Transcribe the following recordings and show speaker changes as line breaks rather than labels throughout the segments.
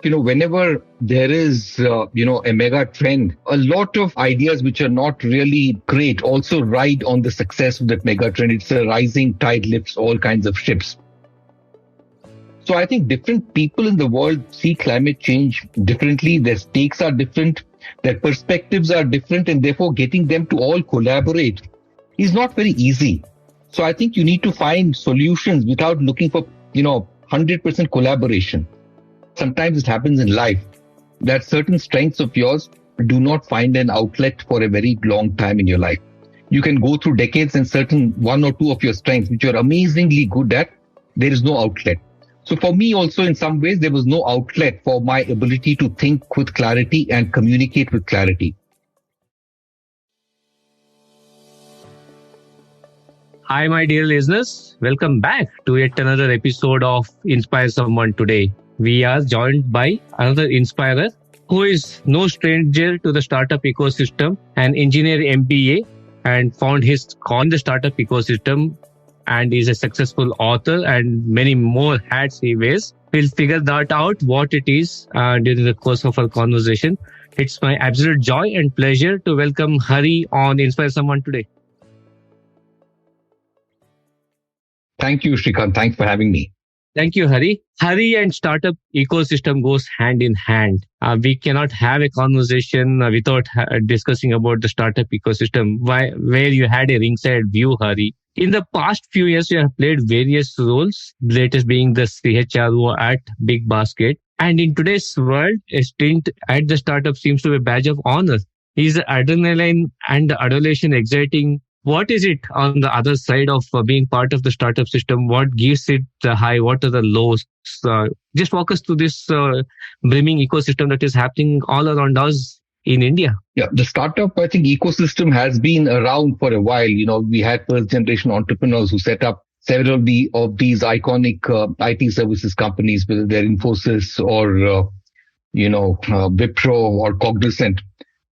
whenever there is, a mega trend, a lot of ideas which are not really great also ride on the success of that mega trend. It's a rising tide lifts all kinds of ships. So I think different people in the world see climate change differently. Their stakes are different. Their perspectives are different. And therefore, getting them to all collaborate is not very easy. So I think you need to find solutions without looking for, 100% collaboration. Sometimes it happens in life that certain strengths of yours do not find an outlet for a very long time in your life. You can go through decades and certain one or two of your strengths, which you're amazingly good at, there is no outlet. So for me also, in some ways, there was no outlet for my ability to think with clarity and communicate with clarity.
Hi, my dear listeners. Welcome back to yet another episode of Inspire Someone Today. We are joined by another inspirer who is no stranger to the startup ecosystem, an engineer MBA, and found his calling in the startup ecosystem, and is a successful author and many more hats he wears. We'll figure that out what it is during the course of our conversation. It's my absolute joy and pleasure to welcome Hari on Inspire Someone Today.
Thank you, Shrikant. Thanks for having me.
Thank you, Hari. Hari and startup ecosystem goes hand in hand. We cannot have a conversation without discussing about the startup ecosystem, where you had a ringside view, Hari. In the past few years, you have played various roles, latest being the CHRO at BigBasket. And in today's world, a stint at the startup seems to be a badge of honor. Is the adrenaline and the adulation exciting? What is it on the other side of being part of the startup system? What gives it the high? What are the lows? Just walk us through this brimming ecosystem that is happening all around us in India.
Yeah, the startup, I think, ecosystem has been around for a while. We had first generation entrepreneurs who set up several of these iconic IT services companies, whether they're Infosys or, Wipro or Cognizant.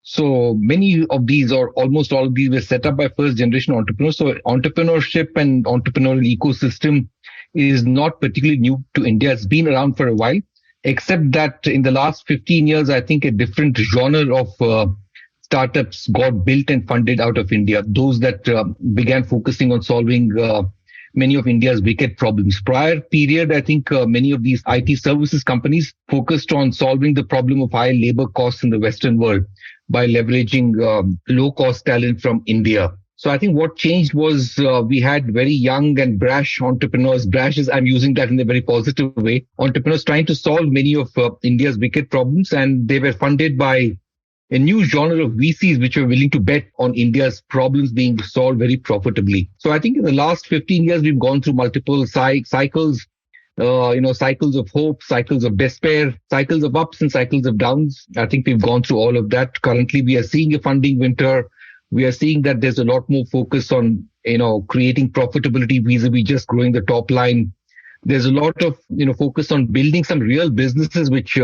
So many of these, or almost all of these, were set up by first generation entrepreneurs. So entrepreneurship and entrepreneurial ecosystem is not particularly new to India. It's been around for a while, except that in the last 15 years, I think a different genre of startups got built and funded out of India. Those that began focusing on solving many of India's wicked problems. Prior period, I think many of these IT services companies focused on solving the problem of high labor costs in the Western world by leveraging low-cost talent from India. So I think what changed was we had very young and brash entrepreneurs. Brash is, I'm using that in a very positive way. Entrepreneurs trying to solve many of India's wicked problems, and they were funded by a new genre of VCs which were willing to bet on India's problems being solved very profitably. So I think in the last 15 years, we've gone through multiple cycles. Cycles of hope, cycles of despair, cycles of ups and cycles of downs. I think we've gone through all of that. Currently, we are seeing a funding winter. We are seeing that there's a lot more focus on, creating profitability vis-a-vis just growing the top line. There's a lot of, focus on building some real businesses which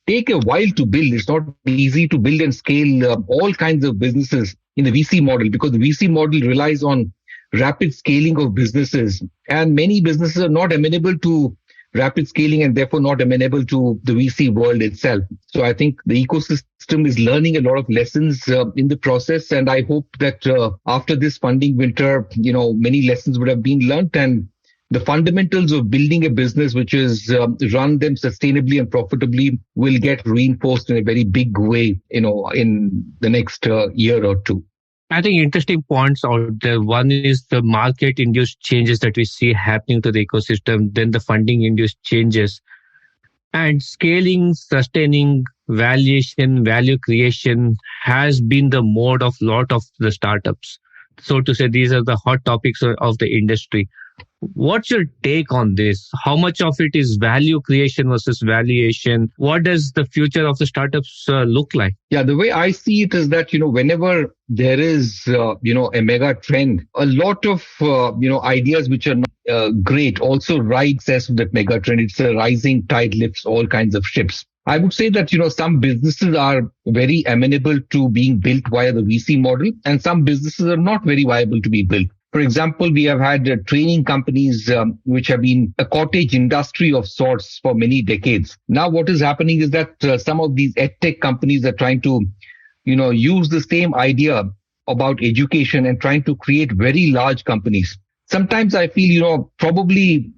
take a while to build. It's not easy to build and scale all kinds of businesses in the VC model, because the VC model relies on rapid scaling of businesses, and many businesses are not amenable to rapid scaling and therefore not amenable to the VC world itself. So I think the ecosystem is learning a lot of lessons in the process, and I hope that after this funding winter, many lessons would have been learned, and the fundamentals of building a business which is run them sustainably and profitably will get reinforced in a very big way, in the next year or two.
I think interesting points out there. One is the market-induced changes that we see happening to the ecosystem, then the funding-induced changes. And scaling, sustaining, valuation, value creation has been the mode of lot of the startups. So to say, these are the hot topics of the industry. What's your take on this? How much of it is value creation versus valuation? What does the future of the startups look like?
Yeah, the way I see it is that, whenever there is, a mega trend, a lot of, ideas which are not great also ride says that mega trend. It's a rising tide lifts all kinds of ships. I would say that, some businesses are very amenable to being built via the VC model, and some businesses are not very viable to be built. For example, we have had training companies which have been a cottage industry of sorts for many decades. Now, what is happening is that some of these edtech companies are trying to, use the same idea about education and trying to create very large companies. Sometimes I feel, probably,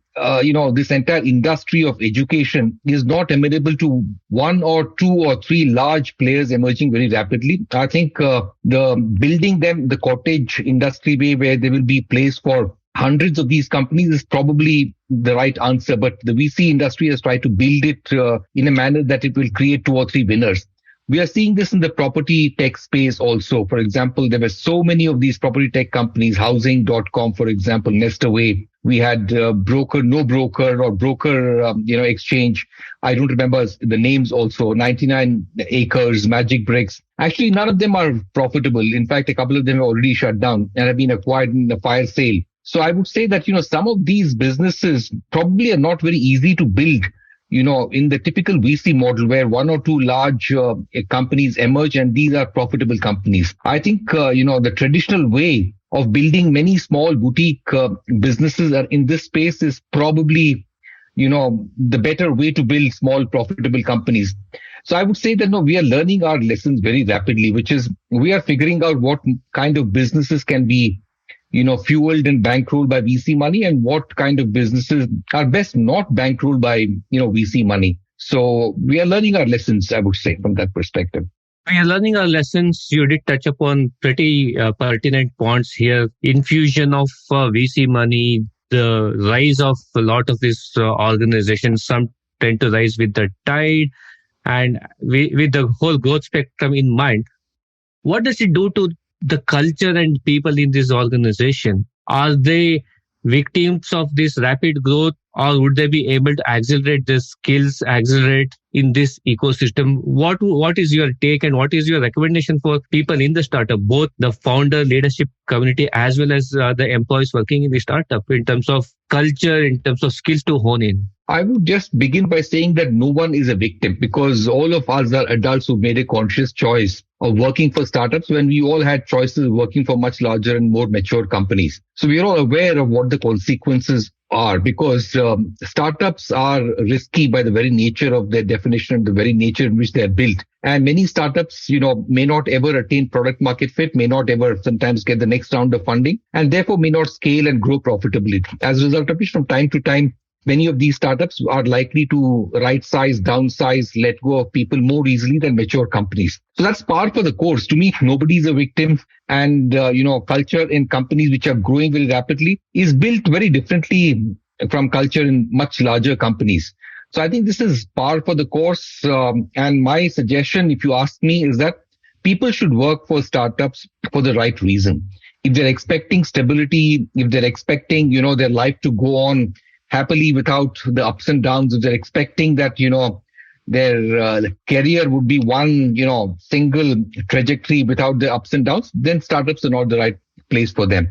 this entire industry of education is not amenable to one or two or three large players emerging very rapidly. I think the building them the cottage industry way where there will be place for hundreds of these companies is probably the right answer. But the VC industry has tried to build it in a manner that it will create two or three winners. We are seeing this in the property tech space also. For example, there were so many of these property tech companies, housing.com, for example, Nestaway. We had broker, no broker or broker, exchange. I don't remember the names also, 99 acres, Magic Bricks. Actually, none of them are profitable. In fact, a couple of them are already shut down and have been acquired in a fire sale. So I would say that, some of these businesses probably are not very easy to build, in the typical VC model where one or two large companies emerge and these are profitable companies. I think, the traditional way of building many small boutique businesses are in this space is probably, the better way to build small profitable companies. So I would say that, no, we are learning our lessons very rapidly, which is we are figuring out what kind of businesses can be fueled and bankrolled by VC money and what kind of businesses are best not bankrolled by, VC money. So we are learning our lessons, I would say, from that perspective.
We are learning our lessons. You did touch upon pretty pertinent points here. Infusion of VC money, the rise of a lot of these organizations. Some tend to rise with the tide and with the whole growth spectrum in mind. What does it do to the culture and people in this organization? Are they victims of this rapid growth, or would they be able to accelerate their skills, accelerate in this ecosystem? What is your take and what is your recommendation for people in the startup, both the founder leadership community as well as the employees working in the startup in terms of culture, in terms of skills to hone in?
I would just begin by saying that no one is a victim because all of us are adults who made a conscious choice of working for startups when we all had choices of working for much larger and more mature companies. So we are all aware of what the consequences are because startups are risky by the very nature of their definition and the very nature in which they are built. And many startups, may not ever attain product market fit, may not ever sometimes get the next round of funding, and therefore may not scale and grow profitability. As a result of which, from time to time, many of these startups are likely to right size, downsize, let go of people more easily than mature companies. So that's par for the course. To me, nobody's a victim. And, culture in companies which are growing very rapidly is built very differently from culture in much larger companies. So I think this is par for the course. And my suggestion, if you ask me, is that people should work for startups for the right reason. If they're expecting stability, if they're expecting, their life to go on happily without the ups and downs, if they're expecting that, their career would be one, single trajectory without the ups and downs, then startups are not the right place for them.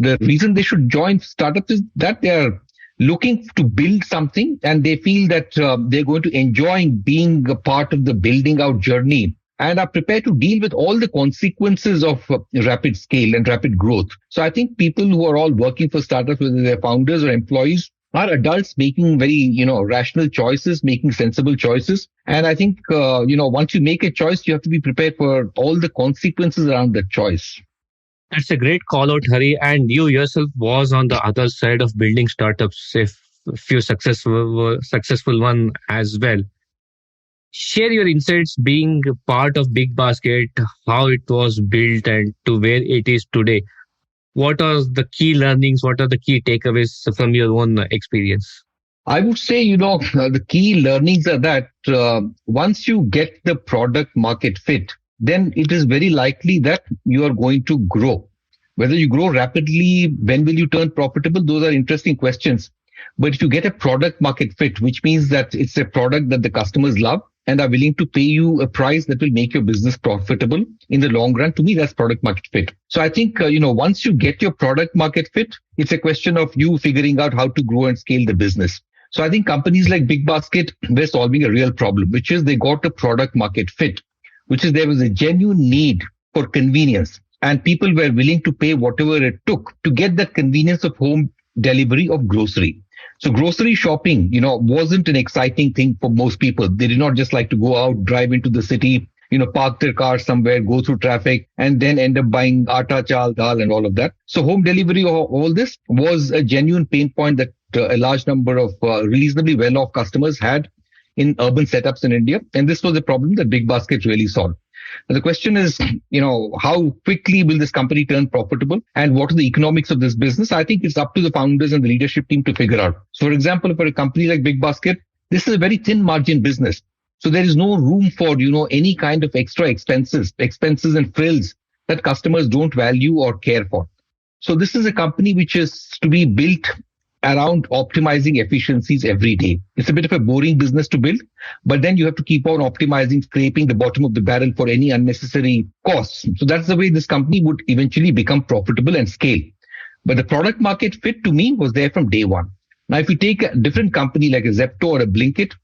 The reason they should join startups is that they are looking to build something and they feel that they're going to enjoy being a part of the building out journey and are prepared to deal with all the consequences of rapid scale and rapid growth. So I think people who are all working for startups, whether they're founders or employees, are adults making very, rational choices, making sensible choices. And I think, once you make a choice, you have to be prepared for all the consequences around that choice.
That's a great call out, Hari. And you yourself was on the other side of building startups, if a few successful one as well. Share your insights being part of BigBasket, how it was built and to where it is today. What are the key learnings? What are the key takeaways from your own experience?
I would say, the key learnings are that once you get the product market fit, then it is very likely that you are going to grow. Whether you grow rapidly, when will you turn profitable? Those are interesting questions. But if you get a product market fit, which means that it's a product that the customers love and are willing to pay you a price that will make your business profitable in the long run, to me, that's product market fit. So I think, once you get your product market fit, it's a question of you figuring out how to grow and scale the business. So I think companies like BigBasket, they're solving a real problem, which is they got a product market fit, which is there was a genuine need for convenience. and people were willing to pay whatever it took to get that convenience of home delivery of grocery. So grocery shopping, wasn't an exciting thing for most people. They did not just like to go out, drive into the city, park their car somewhere, go through traffic, and then end up buying atta, chal, dal, and all of that. So home delivery, all this was a genuine pain point that a large number of reasonably well-off customers had in urban setups in India. And this was a problem that BigBasket really solved. The question is, how quickly will this company turn profitable and what are the economics of this business? I think it's up to the founders and the leadership team to figure out. So, for example, for a company like BigBasket, this is a very thin margin business. So there is no room for, any kind of extra expenses and frills that customers don't value or care for. So this is a company which is to be built around optimizing efficiencies every day. It's a bit of a boring business to build, but then you have to keep on optimizing, scraping the bottom of the barrel for any unnecessary costs. So that's the way this company would eventually become profitable and scale. But the product market fit to me was there from day one. Now, if you take a different company like a Zepto or a Blinkit,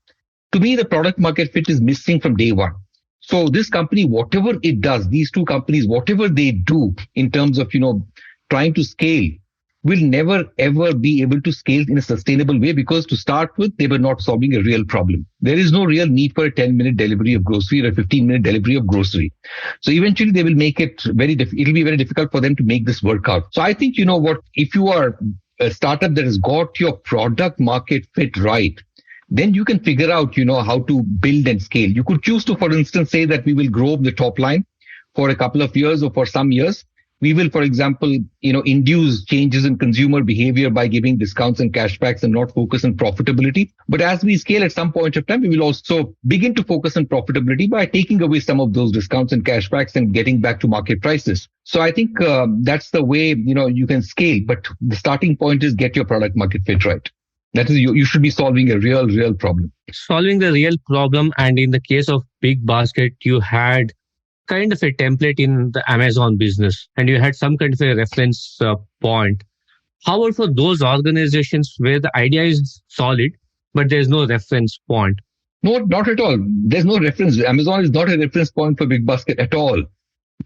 to me, the product market fit is missing from day one. So this company, whatever it does, these two companies, whatever they do in terms of, trying to scale, will never ever be able to scale in a sustainable way because to start with, they were not solving a real problem. There is no real need for a 10-minute delivery of grocery or a 15-minute delivery of grocery. So eventually they will make it it'll be very difficult for them to make this work out. So I think, if you are a startup that has got your product market fit right, then you can figure out, how to build and scale. You could choose to, for instance, say that we will grow the top line for a couple of years or for some years. We will, for example, induce changes in consumer behavior by giving discounts and cashbacks and not focus on profitability. But as we scale at some point of time, we will also begin to focus on profitability by taking away some of those discounts and cashbacks and getting back to market prices. So I think that's the way, you can scale. But the starting point is get your product market fit right. That is, you should be solving a real problem.
Solving the real problem. And in the case of BigBasket, you had kind of a template in the Amazon business and you had some kind of a reference point. However, for those organizations where the idea is solid, but there's no reference point?
No, not at all. There's no reference. Amazon is not a reference point for BigBasket at all.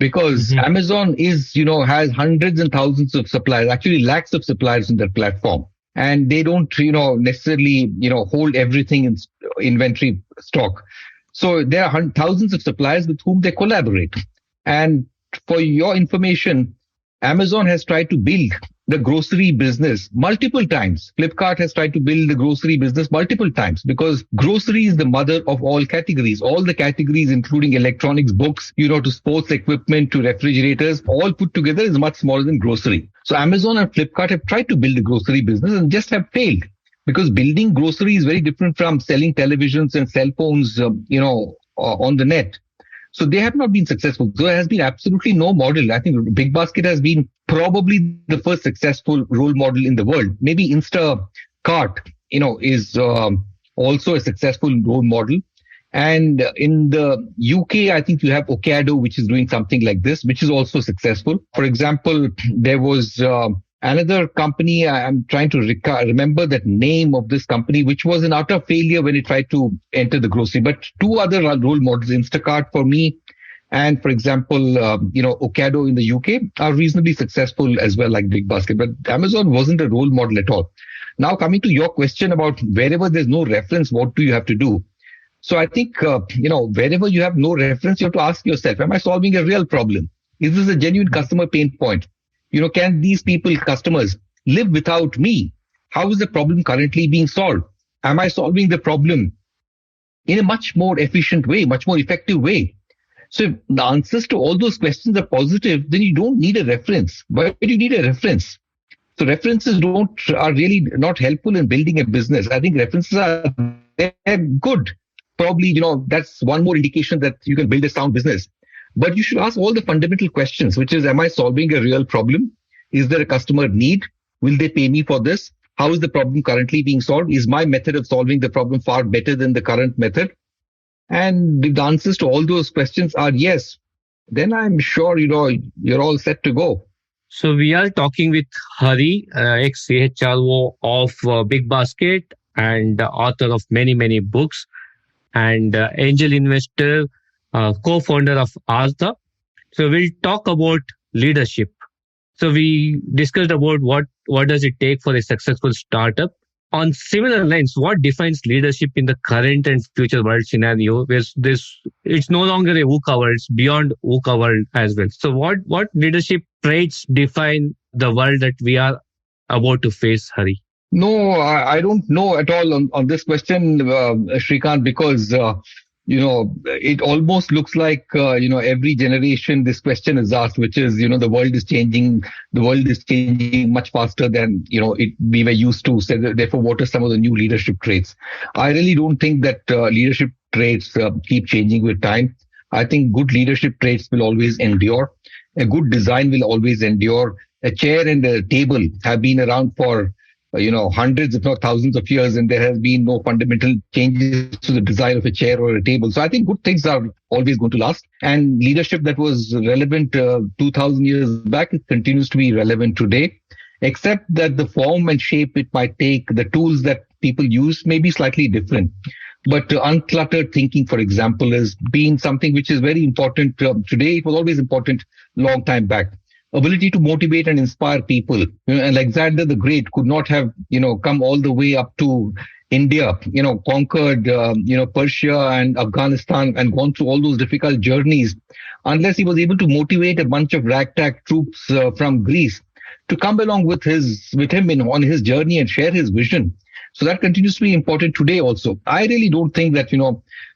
Because Amazon is, has hundreds and thousands of suppliers, actually lakhs of suppliers in their platform. And they don't, necessarily, hold everything in inventory stock. So there are thousands of suppliers with whom they collaborate. And for your information, Amazon has tried to build the grocery business multiple times. Flipkart has tried to build the grocery business multiple times because grocery is the mother of all categories. All the categories, including electronics, books, to sports equipment, to refrigerators, all put together is much smaller than grocery. So Amazon and Flipkart have tried to build a grocery business and just have failed. Because building grocery is very different from selling televisions and cell phones, on the net. So they have not been successful. So there has been absolutely no model. I think BigBasket has been probably the first successful role model in the world. Maybe Instacart, is also a successful role model. And in the UK, I think you have Ocado, which is doing something like this, which is also successful. For example, there was another company, I'm trying to remember that name of this company, which was an utter failure when it tried to enter the grocery. But two other role models, Instacart for me, and for example, Ocado in the UK are reasonably successful as well, like BigBasket. But Amazon wasn't a role model at all. Now coming to your question about wherever there's no reference, what do you have to do? So I think, wherever you have no reference, you have to ask yourself, am I solving a real problem? Is this a genuine customer pain point? Can these customers live without me? How is the problem currently being solved? Am I solving the problem in a much more efficient way, much more effective way? So if the answers to all those questions are positive, then you don't need a reference. Why do you need a reference? So references are really not helpful in building a business. I think references they're good. Probably, that's one more indication that you can build a sound business. But you should ask all the fundamental questions, which is, am I solving a real problem? Is there a customer need? Will they pay me for this? How is the problem currently being solved? Is my method of solving the problem far better than the current method? And if the answers to all those questions are yes, then I'm sure, you're all set to go.
So we are talking with Hari, ex-CHRO of BigBasket and author of many, many books and angel investor, co-founder of Artha. So we'll talk about leadership. So we discussed about what does it take for a successful startup. On similar lines, what defines leadership in the current and future world scenario where this it's no longer a VUCA world, it's beyond VUCA world as well. So what leadership traits define the world that we are about to face, Hari?
No, I don't know at all on this question, Shrikant, because, it almost looks like, every generation this question is asked, which is, the world is changing. The world is changing much faster than, we were used to. So therefore, what are some of the new leadership traits? I really don't think that leadership traits keep changing with time. I think good leadership traits will always endure. A good design will always endure. A chair and a table have been around for hundreds, if not thousands of years, and there has been no fundamental changes to the design of a chair or a table. So I think good things are always going to last. And leadership that was relevant 2000 years back, it continues to be relevant today, except that the form and shape it might take, the tools that people use may be slightly different. But uncluttered thinking, for example, has been something which is very important today. It was always important long time back. Ability to motivate and inspire people. Alexander the Great could not have, come all the way up to India, conquered, Persia and Afghanistan and gone through all those difficult journeys unless he was able to motivate a bunch of ragtag troops from Greece to come along with him on his journey and share his vision. So that continues to be important today also. I really don't think that,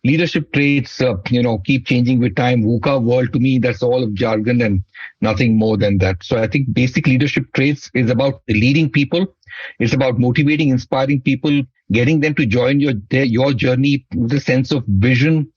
leadership traits, keep changing with time. VUCA world, to me, that's all of jargon and nothing more than that. So I think basic leadership traits is about leading people. It's about motivating, inspiring people, getting them to join your journey with a sense of vision,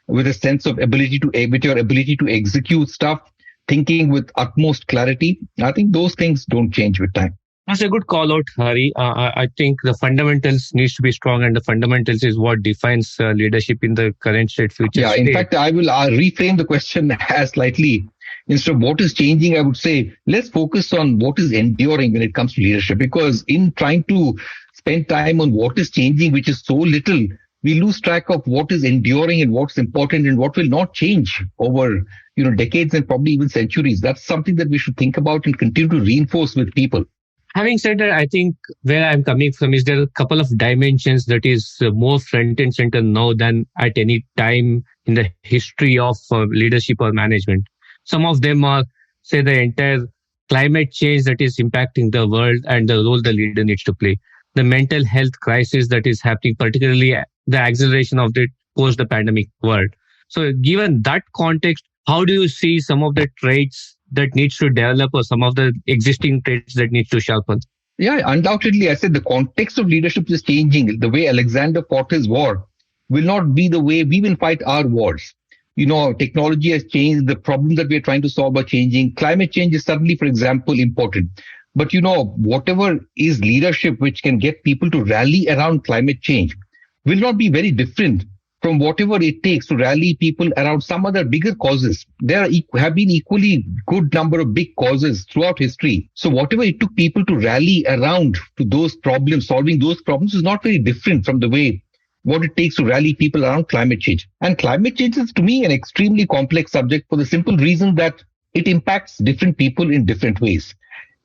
with a sense of with your ability to execute stuff, thinking with utmost clarity. I think those things don't change with time.
That's a good call out, Hari. I think the fundamentals needs to be strong, and the fundamentals is what defines leadership in the current state, future
Yeah,
state.
in fact, I will reframe the question as slightly. Instead of what is changing, I would say, let's focus on what is enduring when it comes to leadership. Because in trying to spend time on what is changing, which is so little, we lose track of what is enduring and what's important and what will not change over, decades and probably even centuries. That's something that we should think about and continue to reinforce with people.
Having said that, I think where I'm coming from is there are a couple of dimensions that is more front and center now than at any time in the history of leadership or management. Some of them are, say, the entire climate change that is impacting the world and the role the leader needs to play. The mental health crisis that is happening, particularly the acceleration of the post the pandemic world. So given that context, how do you see some of the traits that needs to develop or some of the existing traits that needs to sharpen?
Yeah, undoubtedly, I said the context of leadership is changing. The way Alexander fought his war will not be the way we will fight our wars. Technology has changed. The problems that we are trying to solve are changing. Climate change is suddenly, for example, important. But, whatever is leadership which can get people to rally around climate change will not be very different from whatever it takes to rally people around some other bigger causes. There have been equally good number of big causes throughout history. So whatever it took people to rally around to those problems, solving those problems is not very different from the way what it takes to rally people around climate change. And climate change is, to me, an extremely complex subject for the simple reason that it impacts different people in different ways.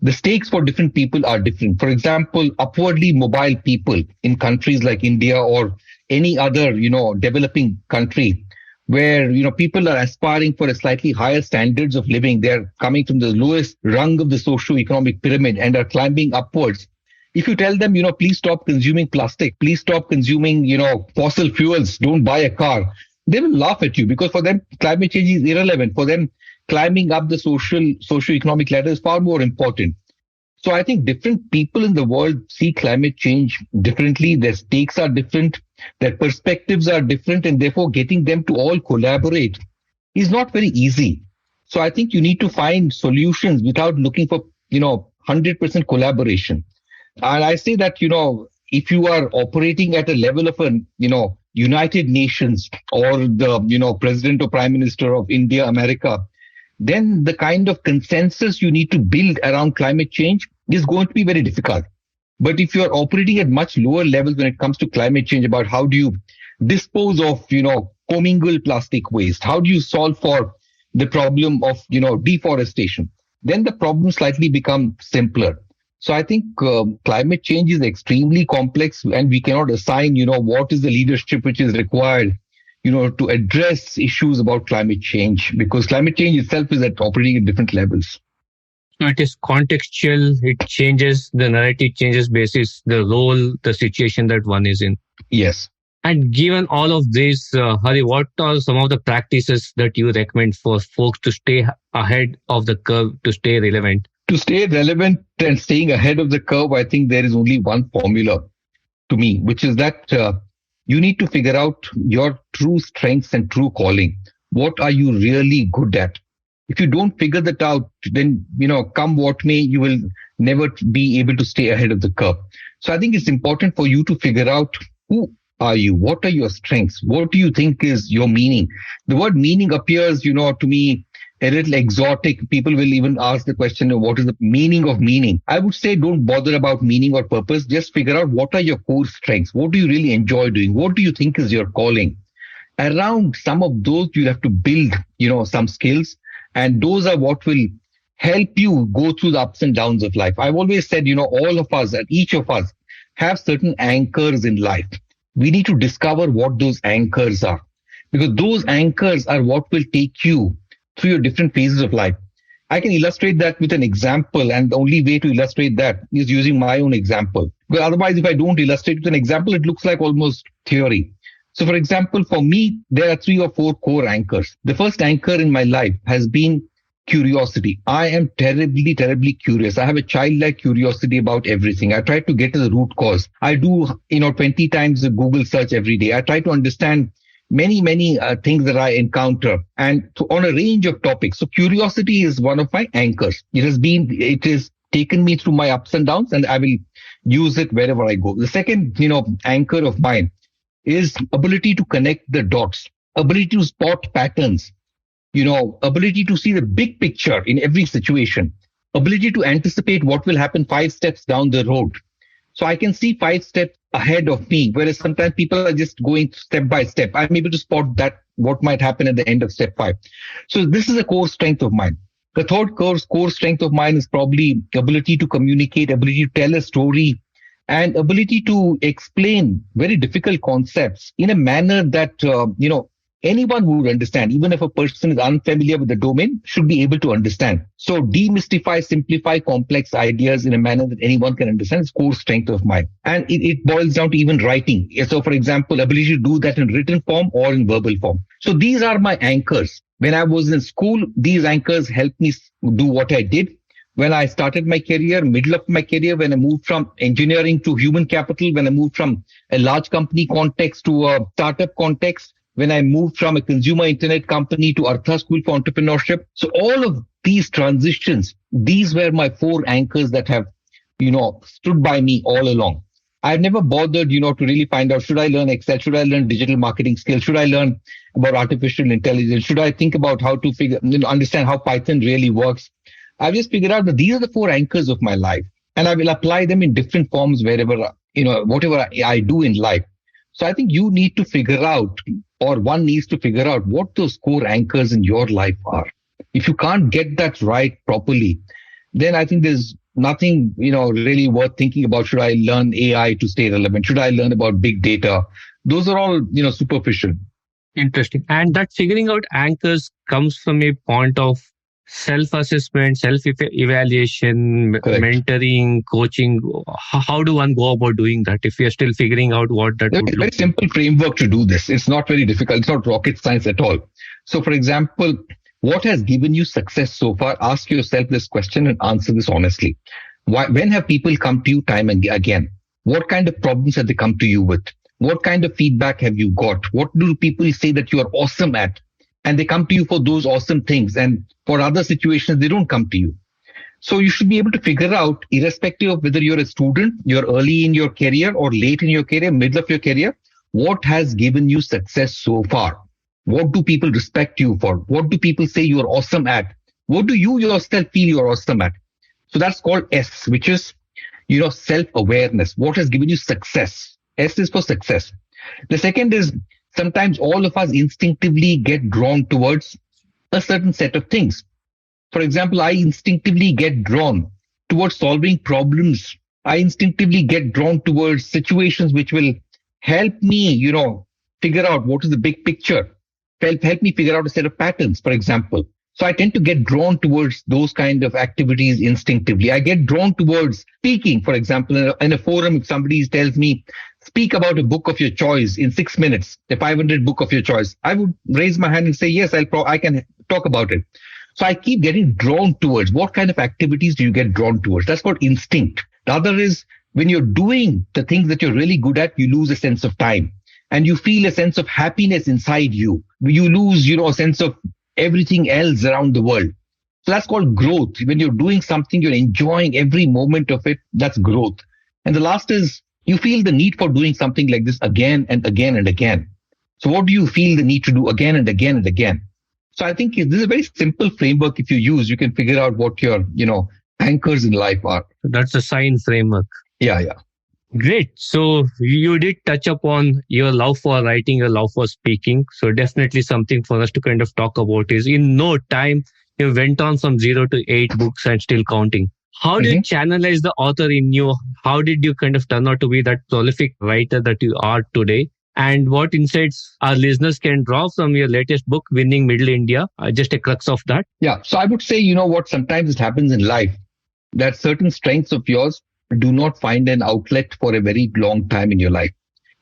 The stakes for different people are different. For example, upwardly mobile people in countries like India or any other, developing country where, people are aspiring for a slightly higher standards of living. They're coming from the lowest rung of the socio-economic pyramid and are climbing upwards. If you tell them, please stop consuming plastic, please stop consuming, fossil fuels, don't buy a car, they will laugh at you because for them, climate change is irrelevant. For them, climbing up the socio-economic ladder is far more important. So I think different people in the world see climate change differently. Their stakes are different. Their perspectives are different. And therefore, getting them to all collaborate is not very easy. So I think you need to find solutions without looking for, 100% collaboration. And I say that, if you are operating at a level of United Nations or the, President or Prime Minister of India, America, then the kind of consensus you need to build around climate change is going to be very difficult. But if you're operating at much lower levels when it comes to climate change, about how do you dispose of, commingled plastic waste? How do you solve for the problem of, deforestation? then the problem slightly become simpler. So I think climate change is extremely complex, and we cannot assign, what is the leadership which is required, to address issues about climate change, because climate change itself is at operating at different levels.
So it is contextual. It changes, the narrative changes basis the role, the situation that one is in.
Yes.
And given all of this, Hari, what are some of the practices that you recommend for folks to stay ahead of the curve, to stay relevant?
To stay relevant and staying ahead of the curve, I think there is only one formula to me, which is that you need to figure out your true strengths and true calling. What are you really good at? If you don't figure that out, then, come what may, you will never be able to stay ahead of the curve. So I think it's important for you to figure out who are you? What are your strengths? What do you think is your meaning? The word meaning appears, to me, a little exotic. People will even ask the question of what is the meaning of meaning? I would say don't bother about meaning or purpose. Just figure out what are your core strengths. What do you really enjoy doing? What do you think is your calling? Around some of those, you'll have to build, some skills. And those are what will help you go through the ups and downs of life. I've always said, all of us and each of us have certain anchors in life. We need to discover what those anchors are, because those anchors are what will take you through your different phases of life. I can illustrate that with an example, and the only way to illustrate that is using my own example. Because otherwise, if I don't illustrate with an example, it looks like almost theory. So, for example, for me, there are 3 or 4 core anchors. The first anchor in my life has been curiosity. I am terribly, terribly curious. I have a childlike curiosity about everything. I try to get to the root cause. I do, 20 times a Google search every day. I try to understand many things that I encounter, and on a range of topics. So curiosity is one of my anchors. It has taken me through my ups and downs, and I will use it wherever I go. The second, anchor of mine is ability to connect the dots, ability to spot patterns, ability to see the big picture in every situation, ability to anticipate what will happen 5 steps down the road. So I can see 5 steps ahead of me, whereas sometimes people are just going step by step. I'm able to spot that what might happen at the end of step 5. So this is a core strength of mine. The third core strength of mine is probably ability to communicate, ability to tell a story, and ability to explain very difficult concepts in a manner that, anyone who would understand, even if a person is unfamiliar with the domain, should be able to understand. So demystify, simplify complex ideas in a manner that anyone can understand is core strength of mine. And it boils down to even writing. So, for example, ability to do that in written form or in verbal form. So these are my anchors. When I was in school, these anchors helped me do what I did. When I started my career, middle of my career, when I moved from engineering to human capital, when I moved from a large company context to a startup context, when I moved from a consumer internet company to Artha School for Entrepreneurship. So all of these transitions, these were my 4 anchors that have, stood by me all along. I've never bothered, to really find out, should I learn Excel? Should I learn digital marketing skills? Should I learn about artificial intelligence? Should I think about how to understand how Python really works? I've just figured out that these are the 4 anchors of my life, and I will apply them in different forms wherever, whatever I do in life. So I think you need to figure out, or one needs to figure out what those core anchors in your life are. If you can't get that right properly, then I think there's nothing, really worth thinking about. Should I learn AI to stay relevant? Should I learn about big data? Those are all, superficial.
Interesting. And that figuring out anchors comes from a point of self-assessment, self-evaluation, mentoring, coaching. How do one go about doing that if you're still figuring out what that would look like?
Very simple framework to do this. It's not very difficult. It's not rocket science at all. So, for example, what has given you success so far? Ask yourself this question and answer this honestly. When have people come to you time and again? What kind of problems have they come to you with? What kind of feedback have you got? What do people say that you are awesome at? And they come to you for those awesome things. And for other situations, they don't come to you. So you should be able to figure out, irrespective of whether you're a student, you're early in your career or late in your career, middle of your career, what has given you success so far? What do people respect you for? What do people say you're awesome at? What do you yourself feel you're awesome at? So that's called S, which is, self-awareness. What has given you success? S is for success. The second is, sometimes all of us instinctively get drawn towards a certain set of things. For example, I instinctively get drawn towards solving problems. I instinctively get drawn towards situations which will help me, figure out what is the big picture, help me figure out a set of patterns, for example. So I tend to get drawn towards those kind of activities instinctively. I get drawn towards speaking, for example, in a forum. If somebody tells me, speak about a book of your choice in 6 minutes, a 500 book of your choice, I would raise my hand and say, yes, I can talk about it. So I keep getting drawn towards what kind of activities do you get drawn towards? That's called instinct. The other is when you're doing the things that you're really good at, you lose a sense of time and you feel a sense of happiness inside you. You lose, a sense of everything else around the world. So that's called growth. When you're doing something, you're enjoying every moment of it. That's growth. And the last is you feel the need for doing something like this again and again and again. So what do you feel the need to do again and again and again? So I think this is a very simple framework. If you use, you can figure out what your, anchors in life are.
That's a sign framework.
Yeah.
Great. So you did touch upon your love for writing, your love for speaking. So definitely something for us to kind of talk about is in no time, you went on from 0 to 8 books and still counting. How did you channelize the author in you? How did you kind of turn out to be that prolific writer that you are today? And what insights our listeners can draw from your latest book, Winning Middle India? Just a crux of that.
Yeah. So I would say, what sometimes it happens in life that certain strengths of yours do not find an outlet for a very long time in your life.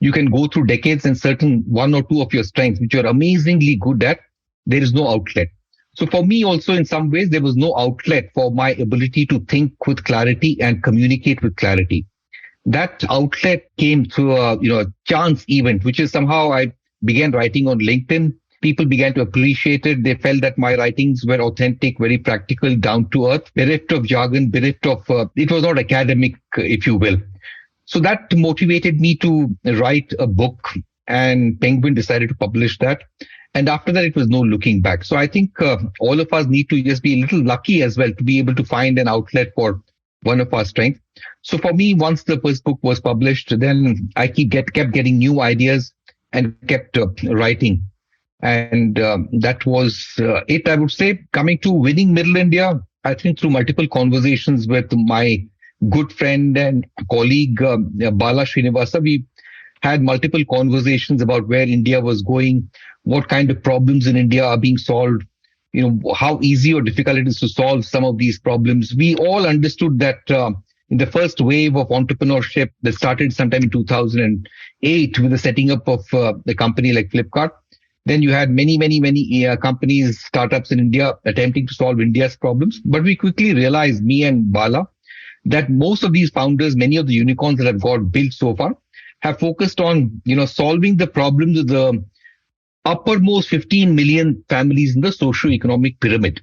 You can go through decades and certain one or two of your strengths, which you're amazingly good at, there is no outlet. So for me also, in some ways, there was no outlet for my ability to think with clarity and communicate with clarity. That outlet came through a chance event, which is somehow I began writing on LinkedIn. People began to appreciate it. They felt that my writings were authentic, very practical, down to earth, bereft of jargon, bereft of, it was not academic, if you will. So that motivated me to write a book, and Penguin decided to publish that. And after that, it was no looking back. So I think all of us need to just be a little lucky as well to be able to find an outlet for one of our strengths. So for me, once the first book was published, then I kept getting new ideas and kept writing. And that was it, I would say. Coming to Winning Middle India, I think through multiple conversations with my good friend and colleague, Bala Srinivasa, we had multiple conversations about where India was going, what kind of problems in India are being solved, how easy or difficult it is to solve some of these problems. We all understood that in the first wave of entrepreneurship that started sometime in 2008 with the setting up of the company like Flipkart, then you had many companies, startups in India attempting to solve India's problems. But we quickly realized, me and Bala, that most of these founders, many of the unicorns that have got built so far, have focused on, solving the problems of the uppermost 15 million families in the socio-economic pyramid.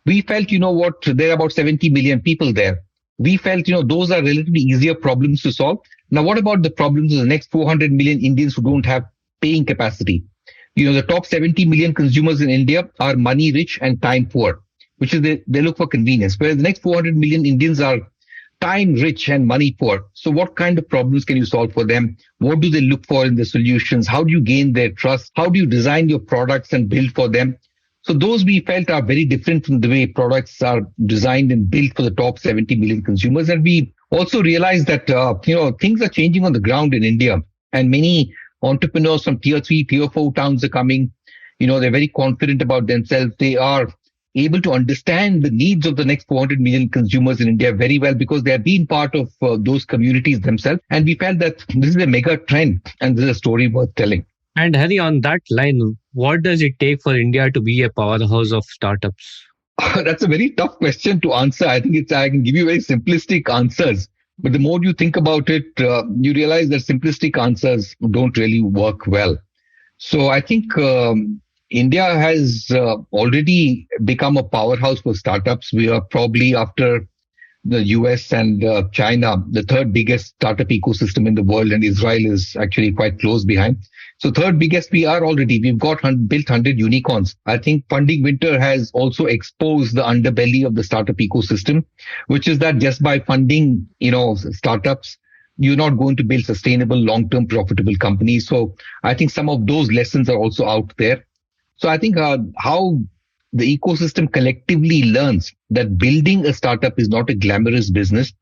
We felt, there are about 70 million people there. We felt, those are relatively easier problems to solve. Now, what about the problems of the next 400 million Indians who don't have paying capacity? The top 70 million consumers in India are money rich and time poor, which is they look for convenience, whereas the next 400 million Indians are time rich and money poor. So what kind of problems can you solve for them? What do they look for in the solutions? How do you gain their trust? How do you design your products and build for them? So those we felt are very different from the way products are designed and built for the top 70 million consumers. And we also realized that, things are changing on the ground in India, and many entrepreneurs from tier 3, tier 4 towns are coming. They're very confident about themselves. They are able to understand the needs of the next 400 million consumers in India very well because they have been part of those communities themselves. And we felt that this is a mega trend and this is a story worth telling.
And Hari, on that line, what does it take for India to be a powerhouse of startups?
That's a very tough question to answer. I think I can give you very simplistic answers. But the more you think about it, you realize that simplistic answers don't really work well. So I think India has already become a powerhouse for startups. We are probably, after the US and China, the third biggest startup ecosystem in the world, and Israel is actually quite close behind. So third biggest we are already. We've got built 100 unicorns. I think funding winter has also exposed the underbelly of the startup ecosystem, which is that just by funding, startups, you're not going to build sustainable, long-term, profitable companies. So I think some of those lessons are also out there. So I think how the ecosystem collectively learns that building a startup is not a glamorous business.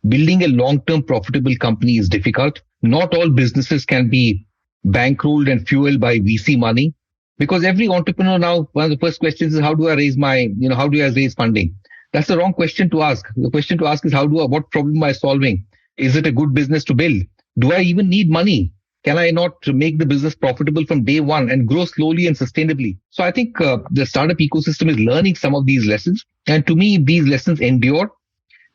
Building a long-term profitable company is difficult. Not all businesses can be bankrolled and fueled by VC money, because every entrepreneur now, one of the first questions is, how do I raise how do I raise funding? That's the wrong question to ask. The question to ask is, what problem am I solving? Is it a good business to build? Do I even need money? Can I not make the business profitable from day one and grow slowly and sustainably? So I think the startup ecosystem is learning some of these lessons. And to me, if these lessons endure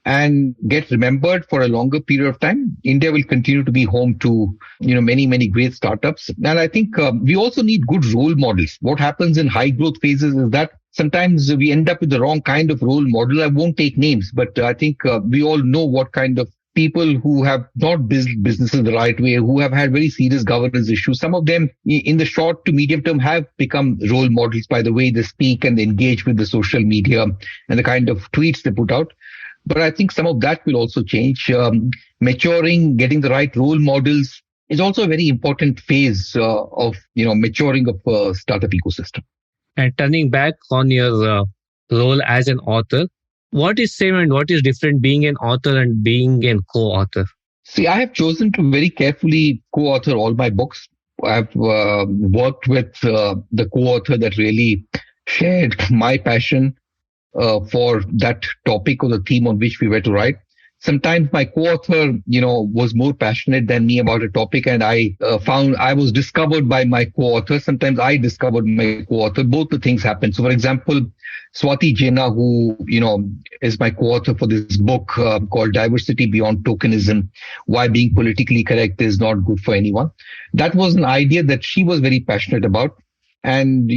and get remembered for a longer period of time, India will continue to be home to, many, many great startups. And I think we also need good role models. What happens in high growth phases is that sometimes we end up with the wrong kind of role model. I won't take names, but I think we all know what kind of people who have not built businesses the right way, who have had very serious governance issues. Some of them in the short to medium term have become role models by the way they speak and they engage with the social media and the kind of tweets they put out. But I think some of that will also change. Maturing, getting the right role models is also a very important phase of maturing of a startup ecosystem.
And turning back on your role as an author, what is same and what is different being an author and being a co-author?
See, I have chosen to very carefully co-author all my books. I've worked with the co-author that really shared my passion for that topic or the theme on which we were to write. Sometimes my co-author, was more passionate than me about a topic, and I found I was discovered by my co-author. Sometimes I discovered my co-author. Both the things happen. So, for example, Swati Jaina, who, is my co-author for this book called Diversity Beyond Tokenism, Why Being Politically Correct is Not Good for Anyone. That was an idea that she was very passionate about. And,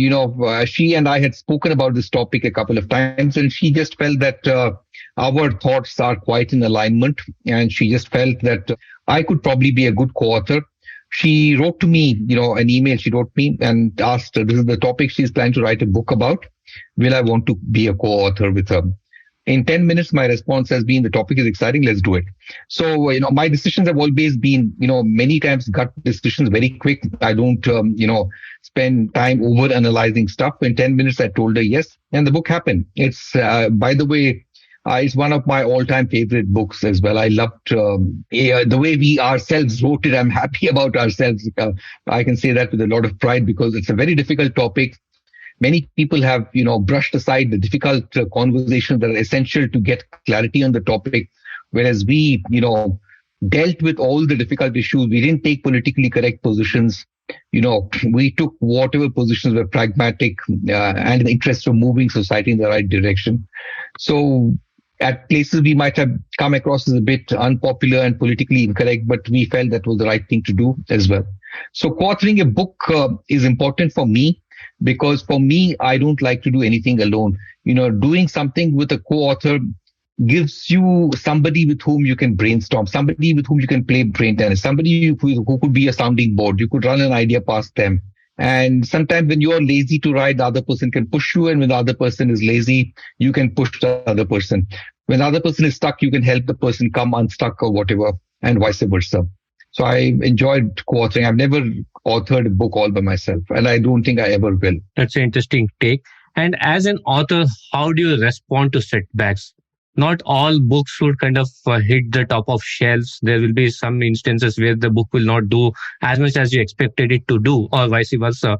she and I had spoken about this topic a couple of times, and she just felt that our thoughts are quite in alignment. And she just felt that I could probably be a good co-author. She wrote to me, an email she wrote me and asked, this is the topic she's planning to write a book about. Will I want to be a co-author with her? In 10 minutes, my response has been, the topic is exciting. Let's do it. So, my decisions have always been, many times gut decisions, very quick. I don't, spend time over analyzing stuff. In 10 minutes, I told her yes. And the book happened. It's, by the way, it's one of my all-time favorite books as well. I loved the way we ourselves wrote it. I'm happy about ourselves. I can say that with a lot of pride because it's a very difficult topic. Many people have, brushed aside the difficult conversations that are essential to get clarity on the topic. Whereas we, dealt with all the difficult issues. We didn't take politically correct positions. We took whatever positions were pragmatic and in the interest of moving society in the right direction. So at places we might have come across as a bit unpopular and politically incorrect, but we felt that was the right thing to do as well. So co-authoring a book is important for me. Because for me, I don't like to do anything alone. Doing something with a co-author gives you somebody with whom you can brainstorm, somebody with whom you can play brain tennis, somebody who could be a sounding board. You could run an idea past them. And sometimes when you're lazy to write, the other person can push you. And when the other person is lazy, you can push the other person. When the other person is stuck, you can help the person come unstuck or whatever, and vice versa. So I enjoyed co-authoring. I've never authored a book all by myself, and I don't think I ever will.
That's an interesting take. And as an author, how do you respond to setbacks? Not all books would kind of hit the top of shelves. There will be some instances where the book will not do as much as you expected it to do, or vice versa.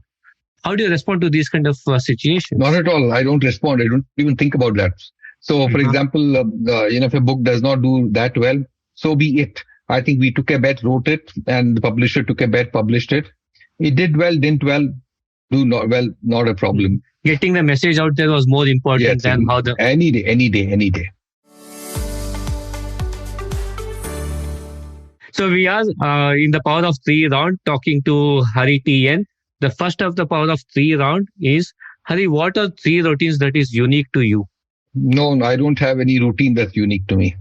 How do you respond to these kind of situations?
Not at all. I don't respond. I don't even think about that. So, for example, if a book does not do that well, so be it. I think we took a bet, wrote it, and the publisher took a bet, published it. It did well, didn't well, do not well, not a problem.
Getting the message out there was more important than how the...
Any day.
So we are in the Power of Three round talking to Hari TN. The first of the Power of Three round is, Hari, what are three routines that is unique to you?
No, I don't have any routine that's unique to me.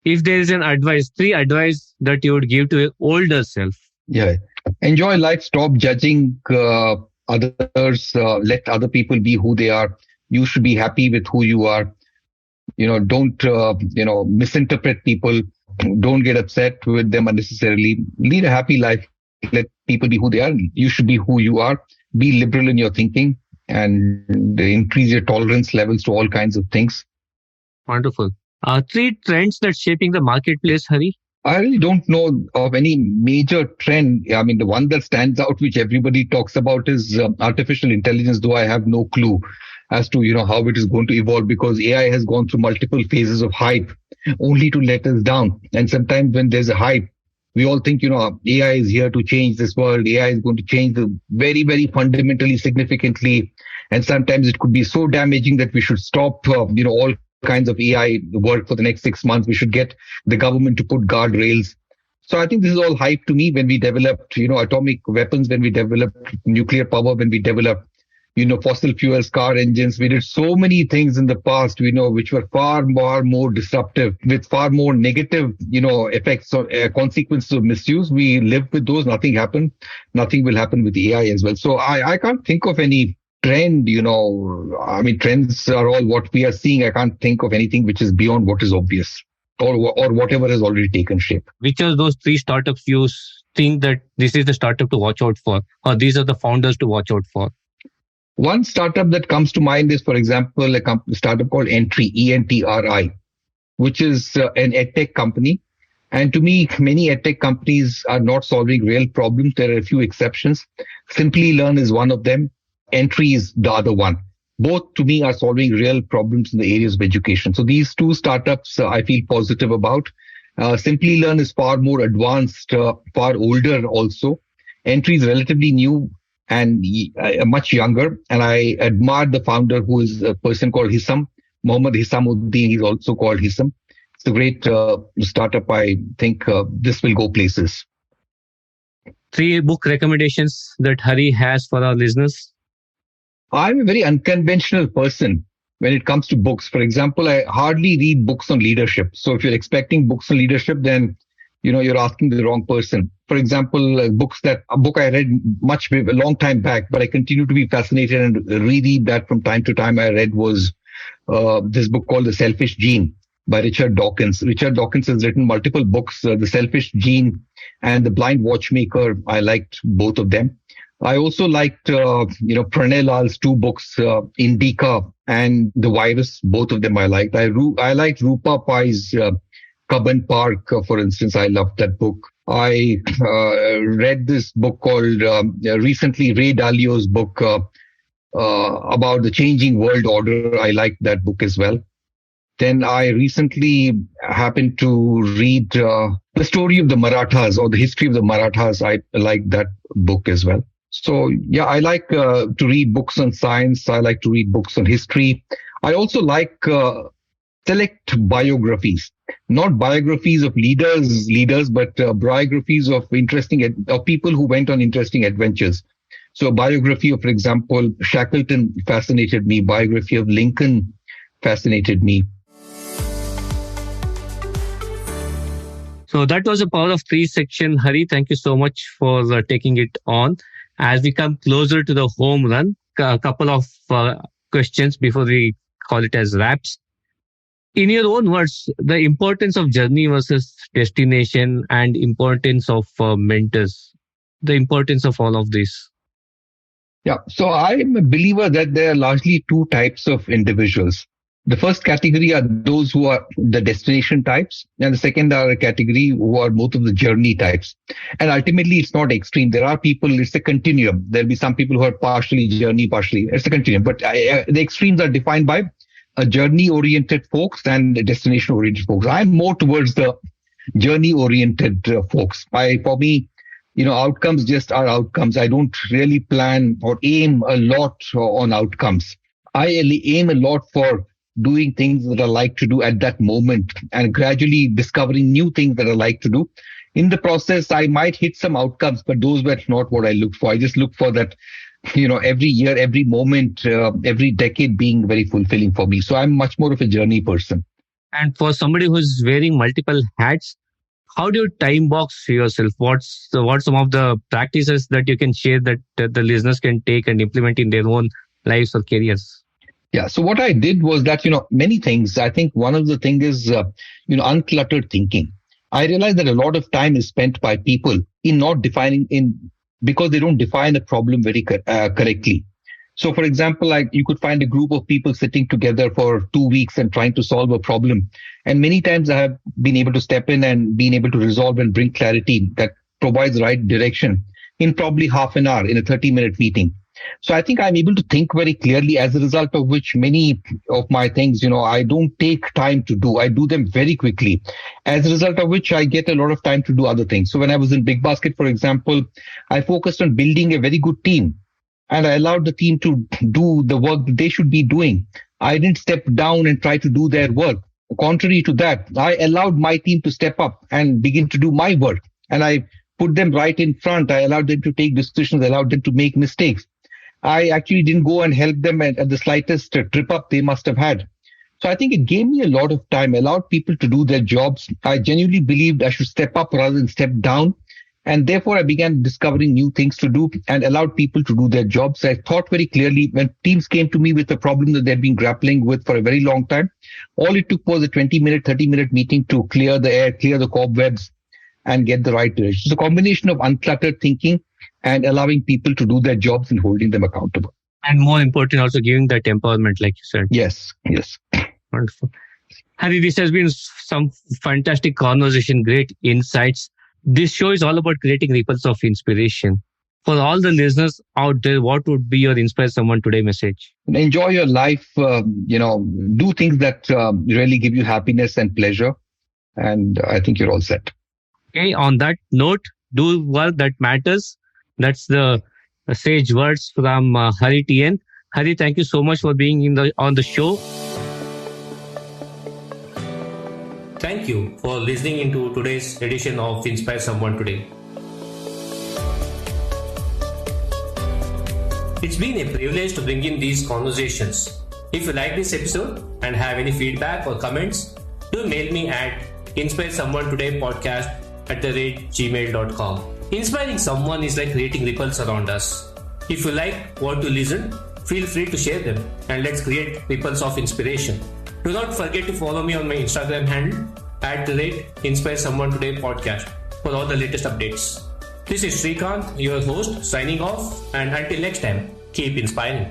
If there is three advice that you would give to your older self.
Yeah. Enjoy life. Stop judging others. Let other people be who they are. You should be happy with who you are. Don't, misinterpret people. Don't get upset with them unnecessarily. Lead a happy life. Let people be who they are. You should be who you are. Be liberal in your thinking. and increase your tolerance levels to all kinds of things.
Wonderful. Three trends that's shaping the marketplace, Hari.
I really don't know of any major trend. I mean, the one that stands out, which everybody talks about, is artificial intelligence, though I have no clue as to, how it is going to evolve, because AI has gone through multiple phases of hype only to let us down. And sometimes when there's a hype, we all think, AI is here to change this world. AI is going to change the very, very fundamentally, significantly. And sometimes it could be so damaging that we should stop, all kinds of AI work for the next 6 months. We should get the government to put guardrails. So I think this is all hype to me. When we developed, atomic weapons, when we developed nuclear power, when we developed, fossil fuels, car engines, we did so many things in the past, which were far more disruptive, with far more negative, effects or consequences of misuse. We lived with those. Nothing happened. Nothing will happen with AI as well. So I can't think of any trend, I mean, trends are all what we are seeing. I can't think of anything which is beyond what is obvious or whatever has already taken shape.
Which of those three startups you think that this is the startup to watch out for, or these are the founders to watch out for?
One startup that comes to mind is, for example, a startup called Entry, ENTRI, which is an edtech company. And to me, many edtech companies are not solving real problems. There are a few exceptions. Simply Learn is one of them. Entry is the other one. Both to me are solving real problems in the areas of education. So these two startups I feel positive about. Simply Learn is far more advanced, far older also. Entry is relatively new and much younger. And I admire the founder, who is a person called Hissam, Mohammed Hissamuddin. He's also called Hissam. It's a great startup. I think this will go places.
3 book recommendations that Hari has for our listeners.
I'm a very unconventional person when it comes to books. For example, I hardly read books on leadership. So if you're expecting books on leadership, then, you're asking the wrong person. For example, a book I read a long time back, but I continue to be fascinated and reread that from time to time. I read was this book called The Selfish Gene by Richard Dawkins. Richard Dawkins has written multiple books, The Selfish Gene and The Blind Watchmaker. I liked both of them. I also liked, Pranay Lal's 2 books, Indica and The Virus. Both of them I liked. I liked Rupa Pai's Cubbon Park, for instance. I loved that book. I read this book called, recently, Ray Dalio's book about the changing world order. I liked that book as well. Then I recently happened to read The Story of the Marathas, or The History of the Marathas. I liked that book as well. So, yeah, I like to read books on science. I like to read books on history. I also like select biographies, not biographies of leaders, but biographies of of people who went on interesting adventures. So a biography of, for example, Shackleton fascinated me. Biography of Lincoln fascinated me.
So that was a Power of 3 section. Hari, thank you so much for taking it on. As we come closer to the home run, a couple of questions before we call it as wraps. In your own words, the importance of journey versus destination and importance of mentors, the importance of all of this.
Yeah. So I'm a believer that there are largely 2 types of individuals. The first category are those who are the destination types, and the second are a category who are both of the journey types. And ultimately, it's not extreme. There are people, it's a continuum. There'll be some people who are partially journey, partially. It's a continuum. But the extremes are defined by journey-oriented folks and destination-oriented folks. I'm more towards the journey-oriented folks. For me, outcomes just are outcomes. I don't really plan or aim a lot on outcomes. I aim a lot for doing things that I like to do at that moment and gradually discovering new things that I like to do. In the process, I might hit some outcomes, but those were not what I looked for. I just look for that, every year, every moment, every decade being very fulfilling for me. So I'm much more of a journey person.
And for somebody who's wearing multiple hats, how do you time box yourself? What's some of the practices that you can share that the listeners can take and implement in their own lives or careers?
Yeah. So what I did was that, many things. I think one of the things is, uncluttered thinking. I realized that a lot of time is spent by people in not defining because they don't define a problem very correctly. So, for example, like you could find a group of people sitting together for 2 weeks and trying to solve a problem. And many times I have been able to step in and been able to resolve and bring clarity that provides right direction in probably half an hour in a 30-minute meeting. So I think I'm able to think very clearly, as a result of which many of my things, I don't take time to do. I do them very quickly, as a result of which I get a lot of time to do other things. So when I was in BigBasket, for example, I focused on building a very good team, and I allowed the team to do the work that they should be doing. I didn't step down and try to do their work. Contrary to that, I allowed my team to step up and begin to do my work. And I put them right in front. I allowed them to take decisions, allowed them to make mistakes. I actually didn't go and help them at the slightest trip up they must have had. So I think it gave me a lot of time, allowed people to do their jobs. I genuinely believed I should step up rather than step down. And therefore, I began discovering new things to do and allowed people to do their jobs. I thought very clearly when teams came to me with a problem that they'd been grappling with for a very long time. All it took was a 20-minute, 30-minute meeting to clear the air, clear the cobwebs, and get the right direction. It's a combination of uncluttered thinking and allowing people to do their jobs and holding them accountable.
And more important, also giving that empowerment, like you said.
Yes.
Wonderful. Hari, this has been some fantastic conversation, great insights. This show is all about creating ripples of inspiration. For all the listeners out there, what would be your Inspire Someone Today message?
Enjoy your life, do things that really give you happiness and pleasure. And I think you're all set.
Okay, on that note, do work that matters. That's the sage words from Hari TN. Hari, thank you so much for being on the show. Thank you for listening into today's edition of Inspire Someone Today. It's been a privilege to bring in these conversations. If you like this episode and have any feedback or comments, do mail me at inspiresomeonetodaypodcast@gmail.com. Inspiring someone is like creating ripples around us. If you like what you listen, feel free to share them and let's create ripples of inspiration. Do not forget to follow me on my Instagram handle @InspireSomeoneTodayPodcast for all the latest updates. This is Srikanth, your host, signing off, and until next time, keep inspiring.